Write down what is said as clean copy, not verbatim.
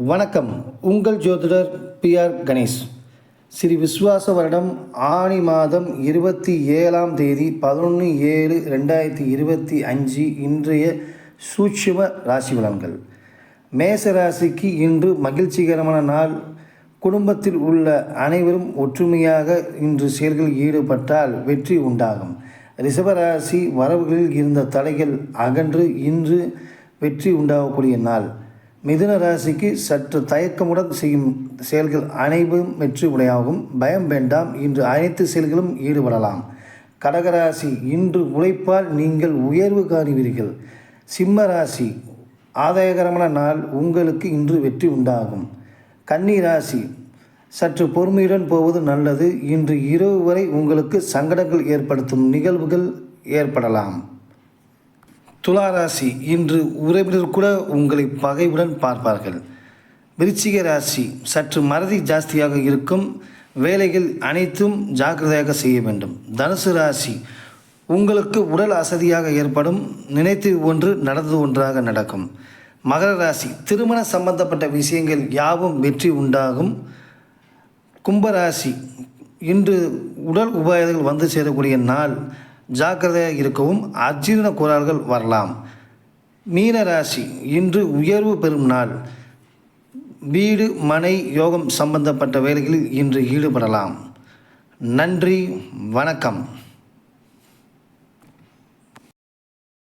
வணக்கம். உங்கள் ஜோதிடர் பிஆர் கணேஷ். ஸ்ரீ விஸ்வாச வருடம் ஆனி மாதம் 27ஆம் தேதி 11/7/2025 இன்றைய சூட்சும ராசி பலன்கள். மேச ராசிக்கு இன்று மகிழ்ச்சிகரமான நாள். குடும்பத்தில் உள்ள அனைவரும் ஒற்றுமையாக இன்று செயல்களில் ஈடுபட்டால் வெற்றி உண்டாகும். ரிஷபராசி வரவுகளில் இருந்த தடைகள் அகன்று இன்று வெற்றி உண்டாகக்கூடிய நாள். மிதுன ராசிக்கு சற்று தயக்கமுடன் செய்யும் செயல்கள் அனைவரும் வெற்றி உடையாகும். பயம் வேண்டாம், இன்று அனைத்து செயல்களும் ஈடுபடலாம். கடகராசி இன்று உழைப்பால் நீங்கள் உயர்வு காணுவீர்கள். சிம்ம ராசி ஆதாயகரமான நாள், உங்களுக்கு இன்று வெற்றி உண்டாகும். கன்னி ராசி சற்று பொறுமையுடன் போவது நல்லது. இன்று இரவு வரை உங்களுக்கு சங்கடங்கள் ஏற்படுத்தும் நிகழ்வுகள் ஏற்படலாம். துளாராசி இன்று உறவினர் கூட உங்களை பகைவுடன் பார்ப்பார்கள். விருச்சிக ராசி சற்று மறதி ஜாஸ்தியாக இருக்கும். வேலைகள் அனைத்தும் ஜாக்கிரதையாக செய்ய வேண்டும். தனுசு ராசி உங்களுக்கு உடல் அசதியாக ஏற்படும். நினைத்து ஒன்று நடந்து ஒன்றாக நடக்கும். மகர ராசி திருமண சம்பந்தப்பட்ட விஷயங்கள் யாவும் வெற்றி உண்டாகும். கும்பராசி இன்று உடல் உபாதைகள் வந்து சேரக்கூடிய நாள். ஜாக்கிரதையாக இருக்கவும், அஜீரண கோளாறுகள் வரலாம். மீனராசி இன்று உயர்வு பெறும் நாள். வீடு மனை யோகம் சம்பந்தப்பட்ட வேலைகளில் இன்று ஈடுபடலாம். நன்றி, வணக்கம்.